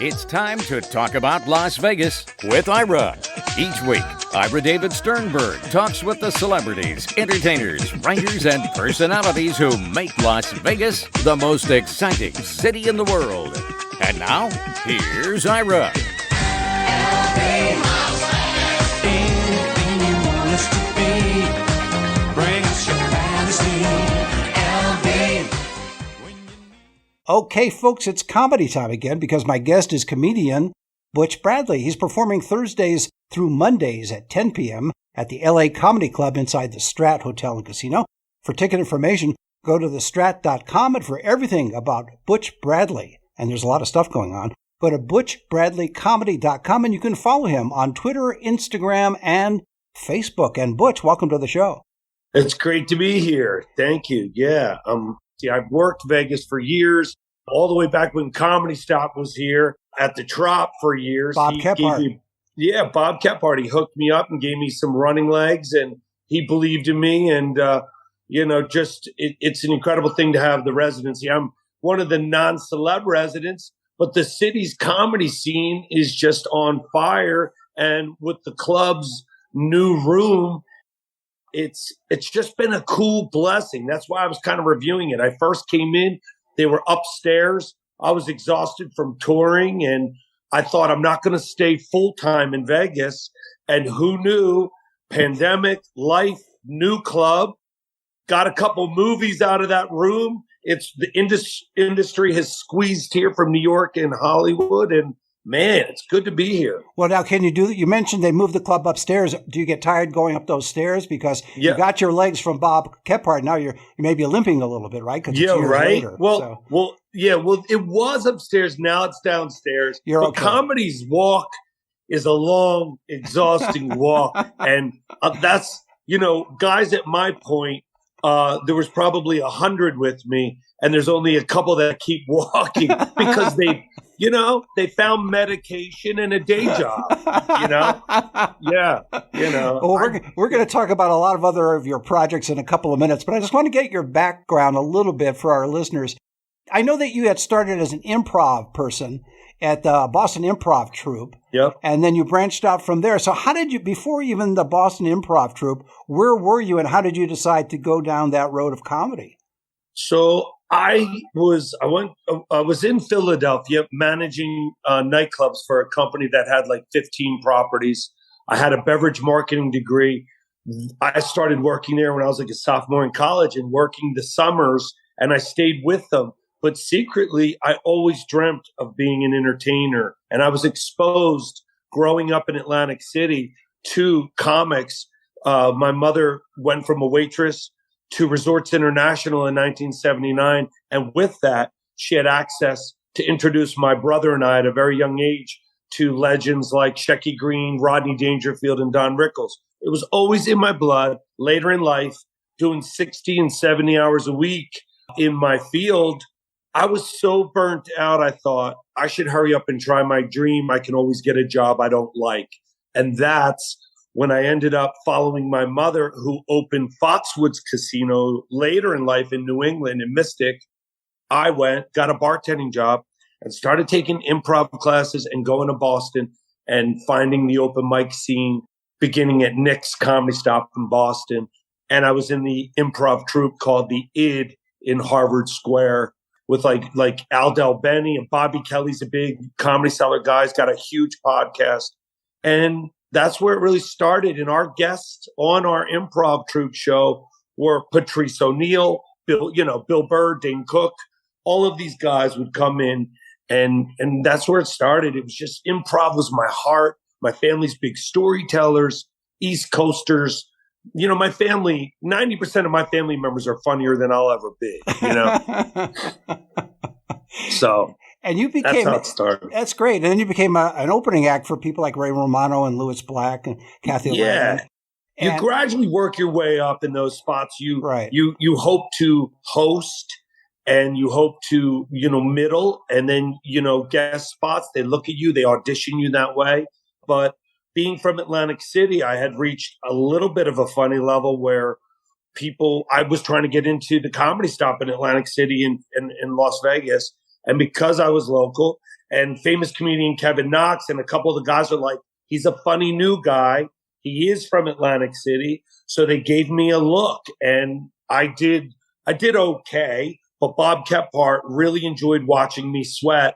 It's time to talk about Las Vegas with Ira. Each week, Ira David Sternberg talks with the celebrities, entertainers, writers, and personalities who make Las Vegas the most exciting city in the world. And now, here's Ira. Okay, folks, it's comedy time again because my guest is comedian Butch Bradley. He's performing Thursdays through Mondays at 10 p.m. at the LA Comedy Club inside the Strat Hotel and Casino. For ticket information, go to thestrat.com, and for everything about Butch Bradley, and there's a lot of stuff going on, go to butchbradleycomedy.com, and you can follow him on Twitter, Instagram, and Facebook. And Butch, welcome to the show. It's great to be here. Thank you. Yeah. I've worked Vegas for years, all the way back when Comedy Stop was here at the Trop for years. Bob Kephart. Bob Kephart. He hooked me up and gave me some running legs, and he believed in me. And, it's an incredible thing to have the residency. I'm one of the non-celeb residents, but the city's comedy scene is just on fire. And with the club's new room, it's just been a cool blessing. That's why I was kind of reviewing it. I first came in, they were upstairs. I was exhausted from touring, and I thought I'm not going to stay full time in Vegas. And who knew? Pandemic, life, new club, got a couple movies out of that room. It's the industry has squeezed here from New York and Hollywood, and man, it's good to be here. Well, now, can you do that? You mentioned they moved the club upstairs. Do you get tired going up those stairs? Because you got your legs from Bob Kephart. Now you may be limping a little bit, right? Yeah, right. Later, well, it was upstairs. Now it's downstairs. You're okay. Comedy's walk is a long, exhausting walk. And that's, guys at my point, there was probably 100 with me, and there's only a couple that keep walking because they found medication and a day job, Yeah. Well, we're going to talk about a lot of other of your projects in a couple of minutes, but I just want to get your background a little bit for our listeners. I know that you had started as an improv person at the Boston Improv Troupe. Yep. And then you branched out from there. So how did you, before even the Boston Improv Troupe, where were you and how did you decide to go down that road of comedy? So I was in Philadelphia managing nightclubs for a company that had like 15 properties. I had a beverage marketing degree. I started working there when I was like a sophomore in college and working the summers, and I stayed with them. But secretly, I always dreamt of being an entertainer, and I was exposed growing up in Atlantic City to comics. My mother went from a waitress to Resorts International in 1979. And with that, she had access to introduce my brother and I at a very young age to legends like Shecky Greene, Rodney Dangerfield, and Don Rickles. It was always in my blood. Later in life, doing 60 and 70 hours a week in my field, I was so burnt out, I thought I should hurry up and try my dream. I can always get a job I don't like. And that's when I ended up following my mother, who opened Foxwoods Casino later in life in New England in Mystic. I went, got a bartending job, and started taking improv classes and going to Boston and finding the open mic scene, beginning at Nick's Comedy Stop in Boston. And I was in the improv troupe called the ID in Harvard Square with like Al Del Benny, and Bobby Kelly's a big Comedy Cellar guy. He's got a huge podcast. And that's where it really started. And our guests on our improv troupe show were Patrice O'Neill, Bill Burr, Dane Cook. All of these guys would come in, and that's where it started. It was just improv was my heart. My family's big storytellers, East Coasters. My family, 90% of my family members are funnier than I'll ever be, So. And you became, that's how it started. That's great. And then you became an opening act for people like Ray Romano and Louis Black and Kathy Land. You gradually work your way up in those spots. You hope to host, and you hope to, middle, and then, guest spots. They look at you, they audition you that way. But being from Atlantic City, I had reached a little bit of a funny level where I was trying to get into the Comedy Stop in Atlantic City in Las Vegas. And because I was local and famous comedian Kevin Knox and a couple of the guys are like, he's a funny new guy. He is from Atlantic City. So they gave me a look, and I did okay. But Bob Kephart really enjoyed watching me sweat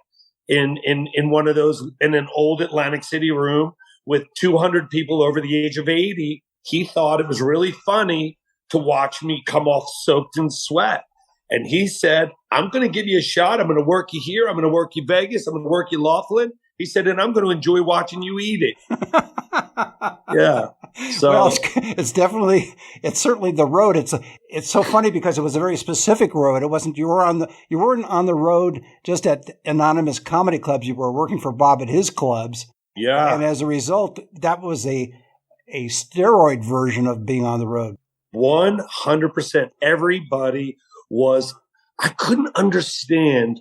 in one of those, in an old Atlantic City room with 200 people over the age of 80. He thought it was really funny to watch me come off soaked in sweat. And he said, I'm going to give you a shot. I'm going to work you here. I'm going to work you Vegas. I'm going to work you Laughlin. He said, and I'm going to enjoy watching you eat it. Yeah. So well, it's certainly the road. It's so funny because it was a very specific road. It wasn't, you weren't on the road just at anonymous comedy clubs. You were working for Bob at his clubs. Yeah. And as a result, that was a steroid version of being on the road. 100%. Everybody was, I couldn't understand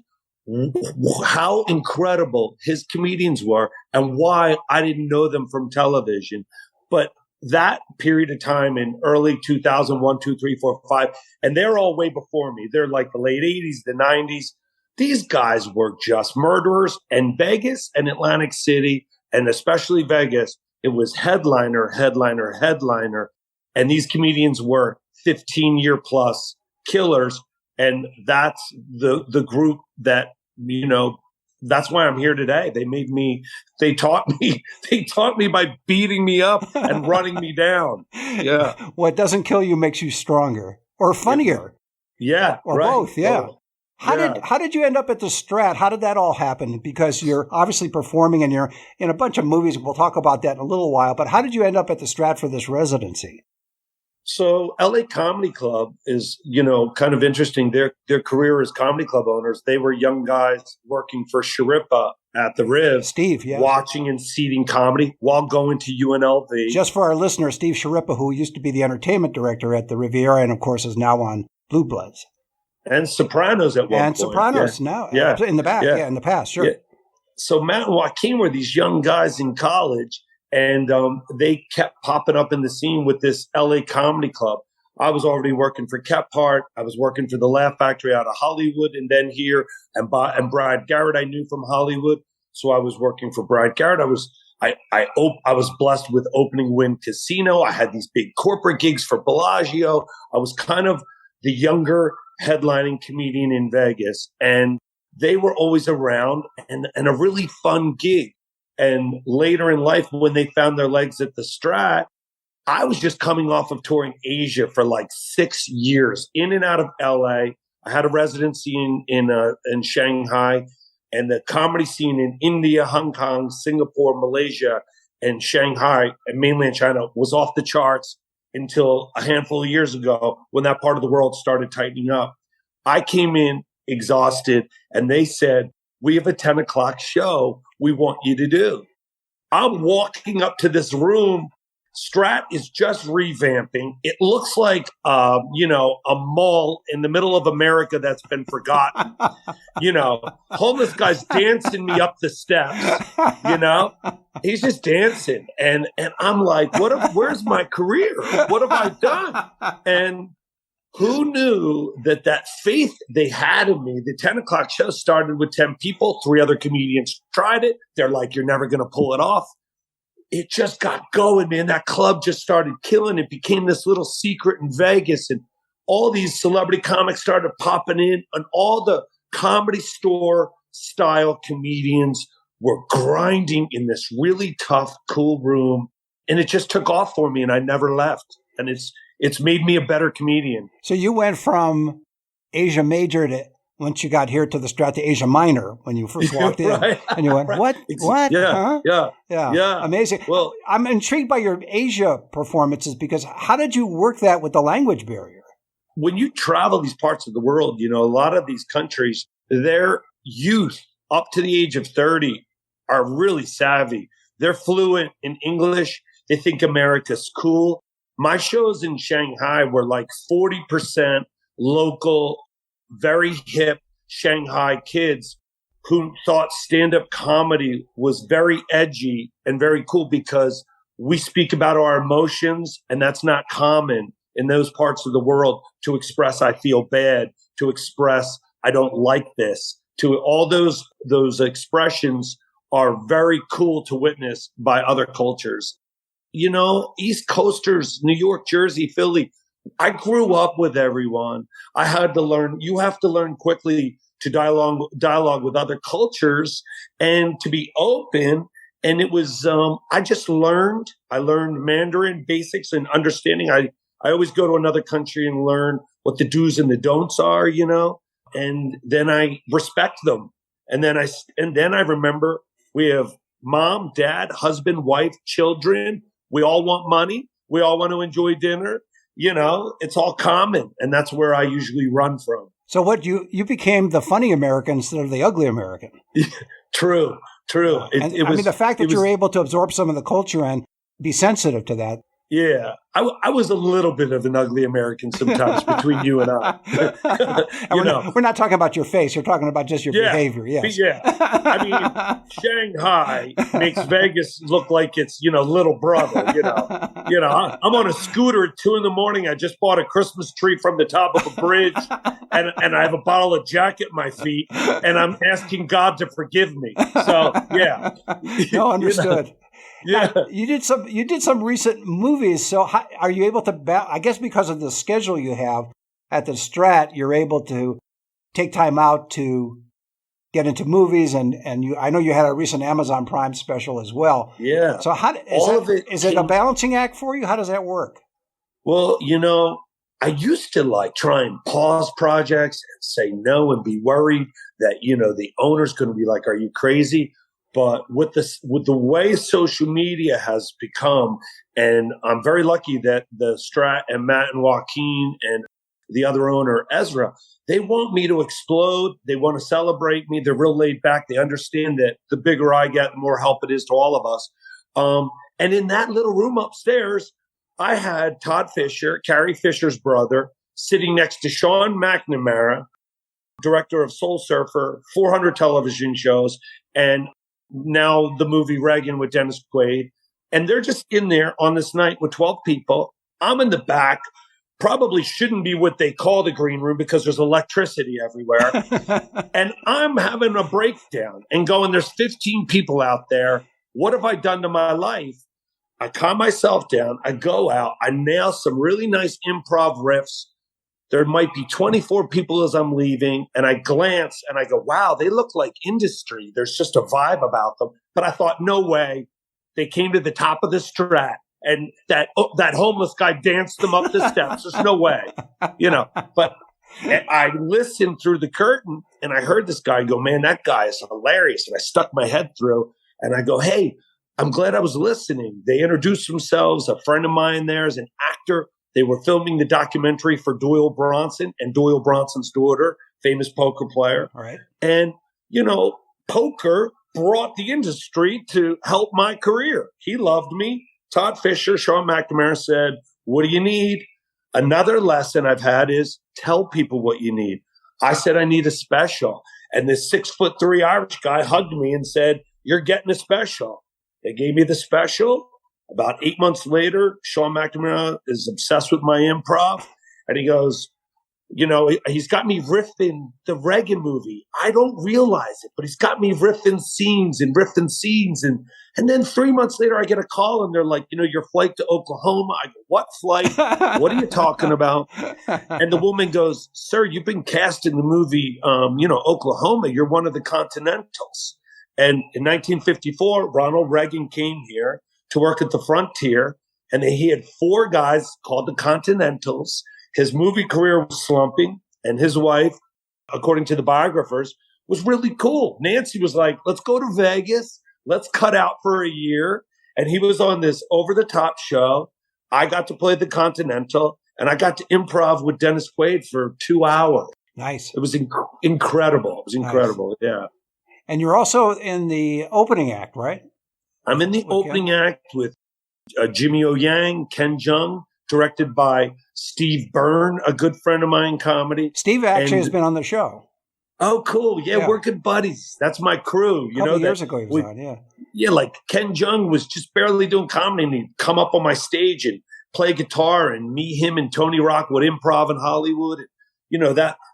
how incredible his comedians were and why I didn't know them from television. But that period of time in early 2001, 2, 3, 4, 5, and they're all way before me. They're like the late 80s, the 90s. These guys were just murderers. And Vegas and Atlantic City, and especially Vegas, it was headliner, headliner, headliner. And these comedians were 15-year plus killers. And that's the group that, you know, that's why I'm here today. They taught me by beating me up and running me down. Yeah. What doesn't kill you makes you stronger or funnier. Yeah. Or right. both. Yeah. How did you end up at the Strat? How did that all happen? Because you're obviously performing and you're in a bunch of movies. We'll talk about that in a little while. But how did you end up at the Strat for this residency? So LA Comedy Club is, you know, kind of interesting. Their career as comedy club owners, they were young guys working for Sharippa at the Riv. Steve, yeah. Watching and seeding comedy while going to UNLV. Just for our listener, Steve Sharippa, who used to be the entertainment director at the Riviera and, of course, is now on Blue Bloods. And Sopranos at one point. And Sopranos now. Yeah. In the back. Yeah, in the past, sure. Yeah. So Matt and Joaquin were these young guys in college. And they kept popping up in the scene with this LA Comedy Club. I was already working for Kephart. I was working for the Laugh Factory out of Hollywood, and then here, and Brad Garrett I knew from Hollywood, so I was working for Brad Garrett. I was blessed with opening Wynn Casino. I had these big corporate gigs for Bellagio. I was kind of the younger headlining comedian in Vegas, and they were always around and a really fun gig. And later in life, when they found their legs at the Strat, I was just coming off of touring Asia for like 6 years, in and out of LA. I had a residency in Shanghai, and the comedy scene in India, Hong Kong, Singapore, Malaysia, and Shanghai and mainland China was off the charts until a handful of years ago when that part of the world started tightening up. I came in exhausted, and they said, we have a 10 o'clock show we want you to do. I'm walking up to this room. Strat is just revamping. It looks like, a mall in the middle of America that's been forgotten. Homeless guy's dancing me up the steps, He's just dancing. And I'm like, where's my career? What have I done? And who knew that faith they had in me? The 10 o'clock show started with 10 people. 3 other comedians tried it. They're like, you're never going to pull it off. It just got going, man. That club just started killing. It became this little secret in Vegas. And all these celebrity comics started popping in. And all the Comedy Store style comedians were grinding in this really tough, cool room. And it just took off for me. And I never left. And it's made me a better comedian. So you went from Asia Major to, once you got here, to the Strat to Asia Minor when you first walked in. Right. And you went, what? What? Yeah, huh? yeah. Amazing. Well, I'm intrigued by your Asia performances because how did you work that with the language barrier? When you travel these parts of the world, a lot of these countries, their youth up to the age of 30 are really savvy. They're fluent in English. They think America's cool. My shows in Shanghai were like 40% local, very hip Shanghai kids who thought stand-up comedy was very edgy and very cool because we speak about our emotions, and that's not common in those parts of the world to express I feel bad, to express I don't like this. to all those expressions are very cool to witness by other cultures. You know, East Coasters, New York, Jersey, Philly, I grew up with everyone. I had to learn, you have to learn quickly to dialogue with other cultures and to be open. And it was, I learned Mandarin basics and understanding. I always go to another country and learn what the do's and the don'ts are, you know, and then I respect them. And then I remember we have mom, dad, husband, wife, children. We all want money. We all want to enjoy dinner. You know, it's all common. And that's where I usually run from. So what you became the funny American instead of the ugly American. True. I mean, the fact that you're able to absorb some of the culture and be sensitive to that. Yeah, I was a little bit of an ugly American sometimes between you and I. We're not talking about your face. You're talking about just your behavior. Yes. Yeah. I mean, Shanghai makes Vegas look like it's, little brother, I'm on a scooter at 2 a.m. I just bought a Christmas tree from the top of a bridge and I have a bottle of Jack at my feet and I'm asking God to forgive me. So, yeah. No, understood. Yeah, you did some recent movies. So how, are you able to? I guess because of the schedule you have at the Strat, you're able to take time out to get into movies, and I know you had a recent Amazon Prime special as well. Yeah. So is it a balancing act for you? How does that work? Well, I used to try and pause projects and say no and be worried that the owner's going to be like, "Are you crazy?" But with the way social media has become, and I'm very lucky that the Strat and Matt and Joaquin and the other owner, Ezra, they want me to explode. They want to celebrate me. They're real laid back. They understand that the bigger I get, the more help it is to all of us. And in that little room upstairs, I had Todd Fisher, Carrie Fisher's brother, sitting next to Sean McNamara, director of Soul Surfer, 400 television shows, and now the movie Reagan with Dennis Quaid. And they're just in there on this night with 12 people. I'm in the back, probably shouldn't be what they call the green room because there's electricity everywhere. And I'm having a breakdown and going, there's 15 people out there. What have I done to my life? I calm myself down. I go out. I nail some really nice improv riffs. There might be 24 people as I'm leaving, and I glance and I go, wow, they look like industry. There's just a vibe about them. But I thought, no way. They came to the top of the Strat, and that homeless guy danced them up the steps. There's no way, But I listened through the curtain, and I heard this guy go, man, that guy is hilarious. And I stuck my head through, and I go, hey, I'm glad I was listening. They introduced themselves. A friend of mine there is an actor. They were filming the documentary for Doyle Bronson and Doyle Bronson's daughter, famous poker player. All right. And, poker brought the industry to help my career. He loved me. Todd Fisher, Sean McNamara said, what do you need? Another lesson I've had is tell people what you need. I said, I need a special. And this 6'3" Irish guy hugged me and said, you're getting a special. They gave me the special. About 8 months later, Sean McNamara is obsessed with my improv. And he goes, he's got me riffing the Reagan movie. I don't realize it, but he's got me riffing scenes. And then 3 months later, I get a call and they're like, your flight to Oklahoma. I go, what flight? What are you talking about? And the woman goes, sir, you've been cast in the movie, Oklahoma. You're one of the Continentals. And in 1954, Ronald Reagan came here to work at the Frontier, and he had 4 guys called the Continentals. His movie career was slumping, and his wife, according to the biographers, was really cool. Nancy was like, let's go to Vegas. Let's cut out for a year. And he was on this over-the-top show. I got to play the Continental, and I got to improv with Dennis Quaid for 2 hours. Nice. It was incredible. It was incredible, nice. Yeah. And you're also in the opening act, right? I'm in the opening act with Jimmy O. Yang, Ken Jeong, directed by Steve Byrne, a good friend of mine in comedy. Steve actually has been on the show. Oh, cool. Yeah, we're good buddies. That's my crew. A couple years ago he was on, yeah. Yeah, like Ken Jeong was just barely doing comedy, and he'd come up on my stage and play guitar, and me, him, and Tony Rock would improv in Hollywood. And,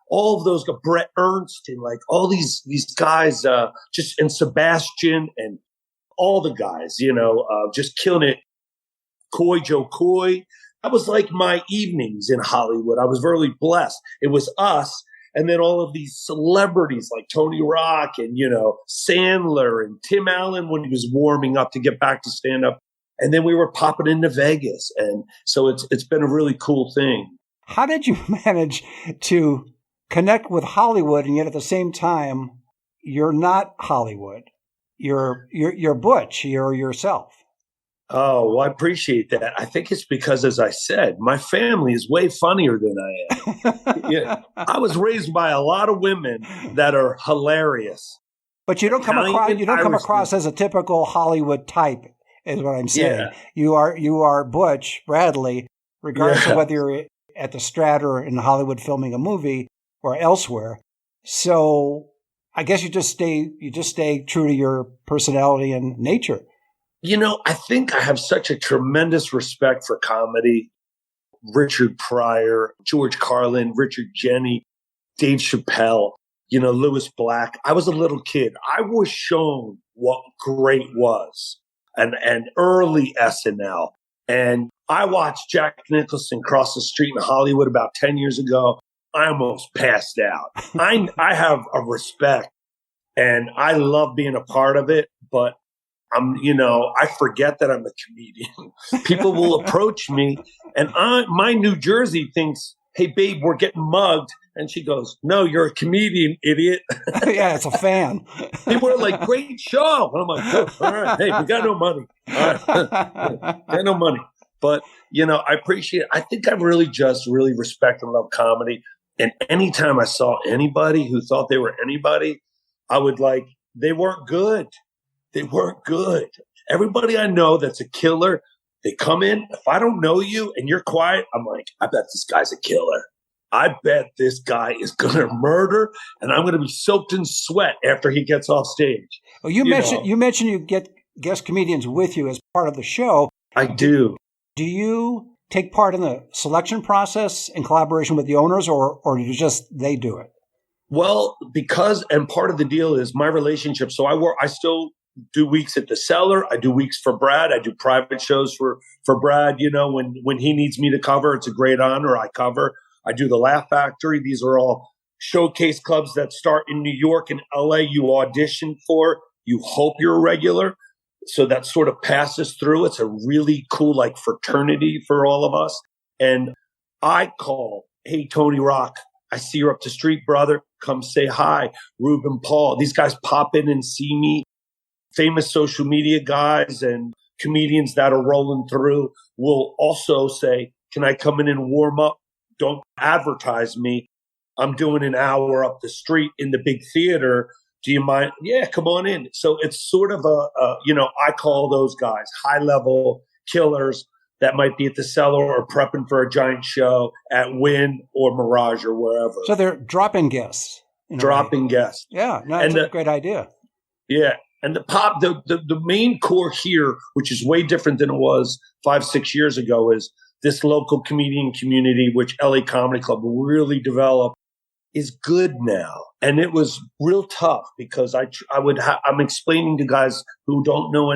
all of those, Brett Ernst and like all these guys, and Sebastian and all the guys, just killing it. Joe Coy. That was like my evenings in Hollywood. I was very blessed. It was us. And then all of these celebrities like Tony Rock and, Sandler and Tim Allen when he was warming up to get back to stand up. And then we were popping into Vegas. And so it's been a really cool thing. How did you manage to connect with Hollywood and yet at the same time, you're not Hollywood? You're Butch. You're yourself. Oh, well, I appreciate that. I think it's because, as I said, my family is way funnier than I am. Yeah, I was raised by a lot of women that are hilarious. But you don't come across as a typical Hollywood type, is what I'm saying. Yeah. You are Butch Bradley, regardless of whether you're at the Strat or in Hollywood filming a movie or elsewhere. So I guess you just stay true to your personality and nature. I think I have such a tremendous respect for comedy. Richard Pryor, George Carlin, Richard Jeni, Dave Chappelle, Louis Black. I was a little kid. I was shown what great was and early SNL. And I watched Jack Nicholson cross the street in Hollywood about 10 years ago. I almost passed out. I have a respect and I love being a part of it, but I forget that I'm a comedian. People will approach me and my New Jersey thinks, hey, babe, we're getting mugged. And she goes, no, you're a comedian, idiot. Yeah, it's a fan. People are like, great show. And I'm like, oh, all right, hey, we got no money. All right. Got no money. But, I appreciate it. I think I really respect and love comedy. And anytime I saw anybody who thought they were anybody, I would they weren't good. They weren't good. Everybody I know that's a killer, they come in. If I don't know you and you're quiet, I'm like, I bet this guy's a killer. I bet this guy is going to murder and I'm going to be soaked in sweat after he gets off stage. Well, you mentioned you get guest comedians with you as part of the show. I do. Do you take part in the selection process in collaboration with the owners or do you just they do it? Well, and part of the deal is my relationship. So I still do weeks at the Cellar. I do weeks for Brad. I do private shows for Brad. When he needs me to cover, it's a great honor. I cover. I do the Laugh Factory. These are all showcase clubs that start in New York and LA. You audition for. You hope you're a regular. So that sort of passes through. It's a really cool fraternity for all of us. And I call, hey, Tony Rock, I see you're up the street, brother. Come say hi. Ruben Paul. These guys pop in and see me. Famous social media guys and comedians that are rolling through will also say, can I come in and warm up? Don't advertise me. I'm doing an hour up the street in the big theater. Do you mind? Yeah, come on in. So it's sort of I call those guys high level killers that might be at the Cellar or prepping for a giant show at Wynn or Mirage or wherever. So they're drop-in guests. Drop-in guests. Yeah, no, that's a great idea. Yeah. And the main core here, which is way different than it was 5-6 years ago, is this local comedian community, which LA Comedy Club really developed, is good now. And it was real tough because I'm explaining to guys who don't know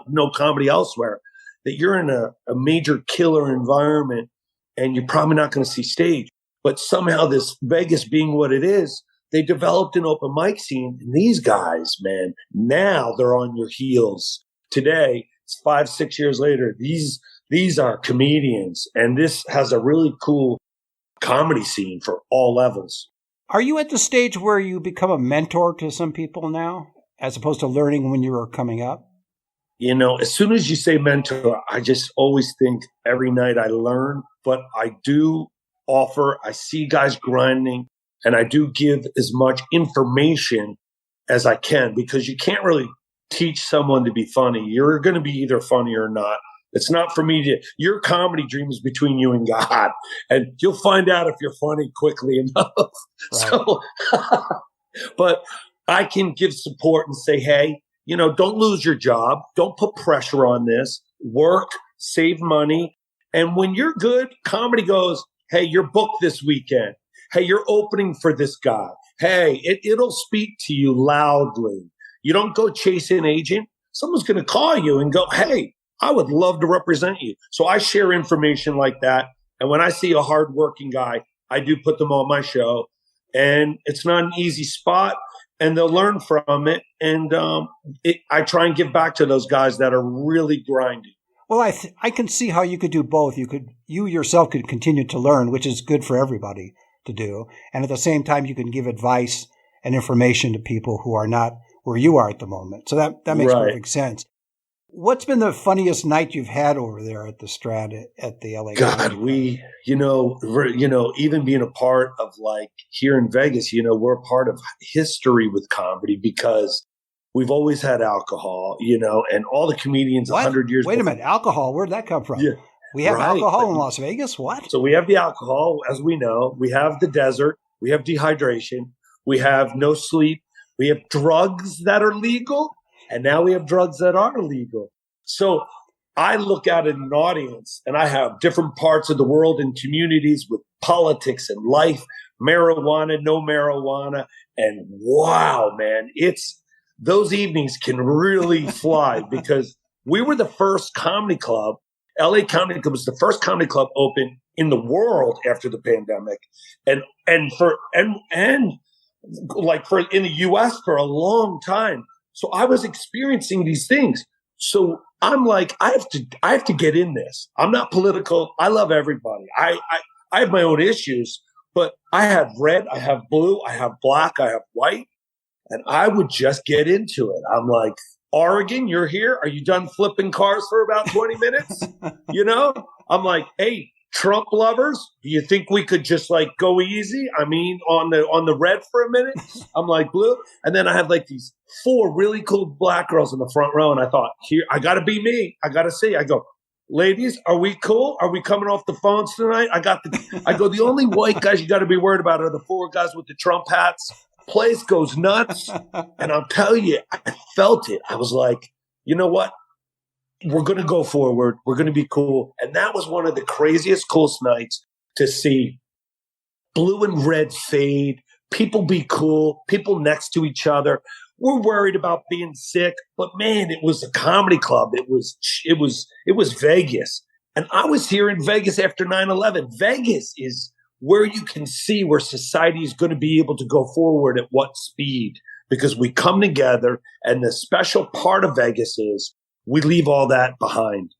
no comedy elsewhere that you're in a major killer environment and you're probably not going to see stage. But somehow this Vegas being what it is, they developed an open mic scene. And these guys, man, now they're on your heels. Today, it's 5-6 years later. These are comedians. And this has a really cool comedy scene for all levels. Are you at the stage where you become a mentor to some people now, as opposed to learning when you were coming up? As soon as you say mentor, I just always think every night I learn. But I do offer, I see guys grinding. And I do give as much information as I can because you can't really teach someone to be funny. You're going to be either funny or not. It's not for me to, your comedy dream is between you and God. And you'll find out if you're funny quickly enough. Right. So, but I can give support and say, hey, don't lose your job. Don't put pressure on this. Work, save money. And when you're good, comedy goes, hey, you're booked this weekend. Hey, you're opening for this guy. Hey, it'll speak to you loudly. You don't go chase an agent. Someone's going to call you and go, hey, I would love to represent you. So I share information like that. And when I see a hardworking guy, I do put them on my show. And it's not an easy spot, and they'll learn from it. And I try and give back to those guys that are really grinding. Well, I can see how you could do both. You yourself could continue to learn, which is good for everybody to do. And at the same time, you can give advice and information to people who are not where you are at the moment. So that makes perfect sense. What's been the funniest night you've had over there at the Strat at the LA? God, even being a part of like here in Vegas, we're a part of history with comedy because we've always had alcohol, and all the comedians 100 years. Wait a minute, alcohol? Where'd that come from? Yeah, we have alcohol in Las Vegas? What? So we have the alcohol, as we know. We have the desert. We have dehydration. We have no sleep. We have drugs that are legal. And now we have drugs that are illegal. So I look out at an audience and I have different parts of the world and communities with politics and life, marijuana, no marijuana. And wow, man, those evenings can really fly because we were the first comedy club. LA Comedy Club was the first comedy club open in the world after the pandemic. And like for in the US for a long time. So I was experiencing these things. So I'm like, I have to get in this. I'm not political. I love everybody. I have my own issues, but I have red, I have blue, I have black, I have white, and I would just get into it. I'm like, Oregon, you're here. Are you done flipping cars for about 20 minutes? I'm like, hey, Trump lovers, do you think we could just like go easy? I mean, on the red for a minute? I'm like, blue. And then I had like these 4 really cool black girls in the front row. And I thought, here, I got to be me. I got to see. I go, ladies, are we cool? Are we coming off the phones tonight? The only white guys you got to be worried about are the 4 guys with the Trump hats. Place goes nuts. And I'll tell you, I felt it. I was like, you know what? We're going to go forward. We're going to be cool. And that was one of the craziest, coolest nights to see blue and red fade, people be cool, people next to each other. We're worried about being sick, but man, it was a comedy club. It was Vegas. And I was here in Vegas after 9/11. Vegas is where you can see where society is going to be able to go forward at what speed, because we come together, and the special part of Vegas is we leave all that behind.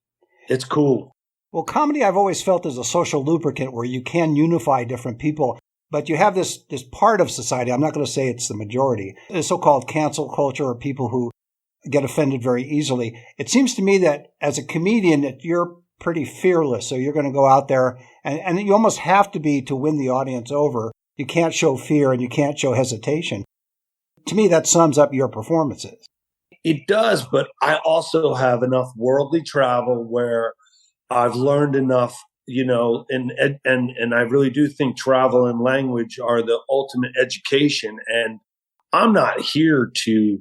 It's cool. Well, comedy I've always felt is a social lubricant where you can unify different people, but you have this part of society, I'm not going to say it's the majority, the so-called cancel culture, or people who get offended very easily. It seems to me that as a comedian that you're pretty fearless, so you're going to go out there, and you almost have to be to win the audience over. You can't show fear and you can't show hesitation. To me, that sums up your performances. It does, but I also have enough worldly travel where I've learned enough, and I really do think travel and language are the ultimate education. And I'm not here to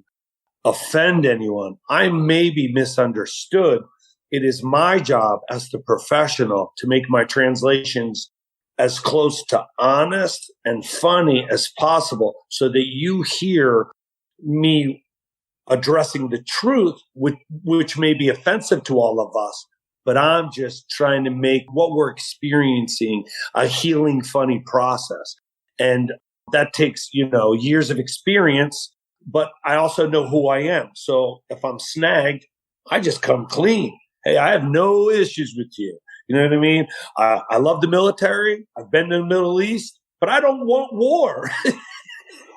offend anyone. I may be misunderstood. It is my job as the professional to make my translations as close to honest and funny as possible so that you hear me addressing the truth, which may be offensive to all of us, but I'm just trying to make what we're experiencing a healing, funny process. And that takes, years of experience, but I also know who I am. So if I'm snagged, I just come clean. Hey, I have no issues with you. You know what I mean? I love the military. I've been to the Middle East, but I don't want war.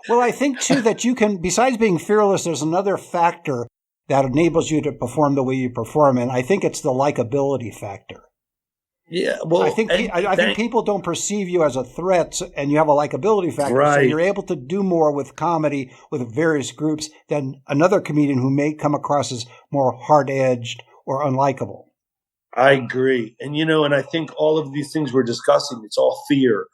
Well, I think, too, that you can, besides being fearless, there's another factor that enables you to perform the way you perform, and I think it's the likability factor. Yeah, well, I think people don't perceive you as a threat, and you have a likability factor, right. So you're able to do more with comedy with various groups than another comedian who may come across as more hard-edged or unlikable. I agree. And, and I think all of these things we're discussing, it's all fear.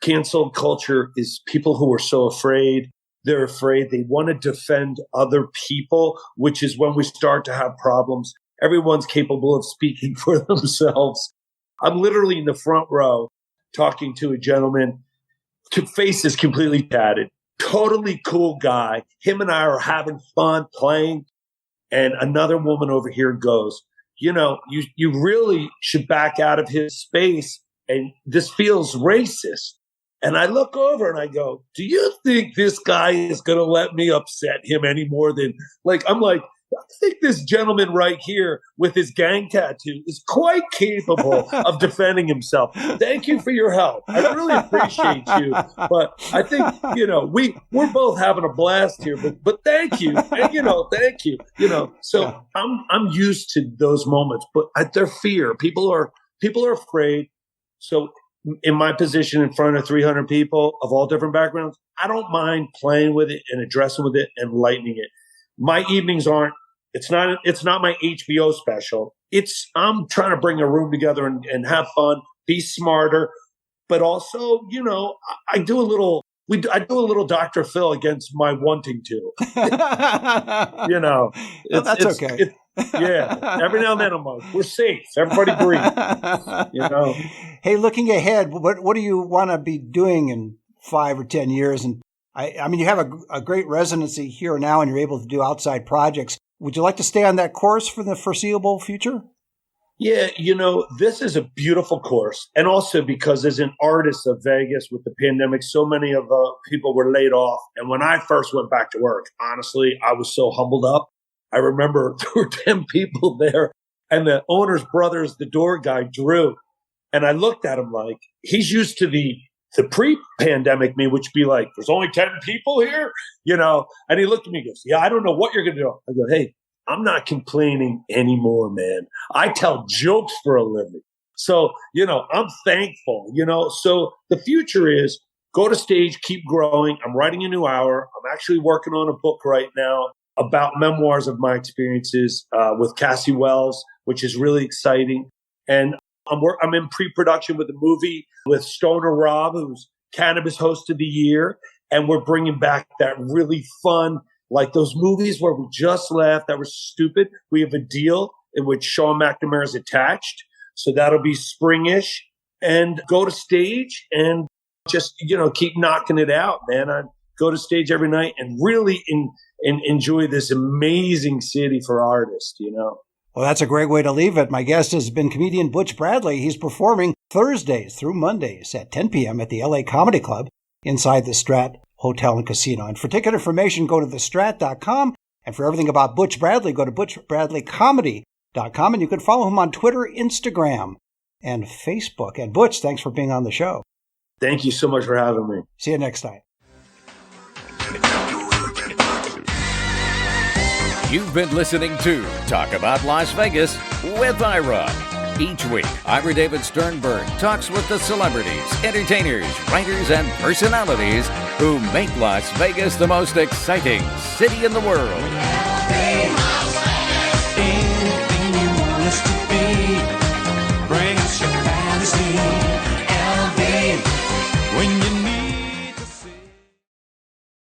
Cancel culture is people who are so afraid. They're afraid. They want to defend other people, which is when we start to have problems. Everyone's capable of speaking for themselves. I'm literally in the front row talking to a gentleman. face is completely tatted. Totally cool guy. Him and I are having fun playing. And another woman over here goes, you really should back out of his space. And this feels racist. And I look over and I go, do you think this guy is going to let me upset him any more than I'm like, I think this gentleman right here with his gang tattoo is quite capable of defending himself. Thank you for your help. I really appreciate you. But I think, we're both having a blast here, but thank you. And, thank you. So I'm used to those moments, but they're fear. People are afraid. So in my position in front of 300 people of all different backgrounds, I don't mind playing with it and addressing with it and lightening it. My evenings it's not my HBO special. I'm trying to bring a room together and have fun, be smarter, but also, I do a little Dr. Phil against my wanting to. That's okay. Yeah. Every now and then I'm like, we're safe. Everybody breathe. Hey, looking ahead, what do you want to be doing in 5 or 10 years? And I mean, you have a great residency here now, and you're able to do outside projects. Would you like to stay on that course for the foreseeable future? Yeah, this is a beautiful course. And also because as an artist of Vegas with the pandemic, so many of people were laid off. And when I first went back to work, honestly, I was so humbled up. I remember there were 10 people there, and the owner's brother's the door guy, Drew. And I looked at him like, he's used to the pre-pandemic me, which would be like, there's only 10 people here, and he looked at me and goes, yeah, I don't know what you're going to do. I go, hey, I'm not complaining anymore, man. I tell jokes for a living. So, I'm thankful, so the future is go to stage, keep growing. I'm writing a new hour. I'm actually working on a book right now about memoirs of my experiences with Cassie Wells, which is really exciting. And I'm in pre-production with a movie with Stoner Rob, who's Cannabis Host of the Year. And we're bringing back that really fun, like those movies where we just laughed that were stupid. We have a deal in which Sean McNamara is attached. So that'll be springish. And go to stage and just, keep knocking it out, man. I go to stage every night and really enjoy this amazing city for artists, Well, that's a great way to leave it. My guest has been comedian Butch Bradley. He's performing Thursdays through Mondays at 10 p.m. at the LA Comedy Club inside the Strat Hotel and Casino. And for ticket information, go to thestrat.com. And for everything about Butch Bradley, go to butchbradleycomedy.com. And you can follow him on Twitter, Instagram, and Facebook. And Butch, thanks for being on the show. Thank you so much for having me. See you next time. You've been listening to Talk About Las Vegas with Ira. Each week, Ira David Sternberg talks with the celebrities, entertainers, writers, and personalities who make Las Vegas the most exciting city in the world. Anything you want us to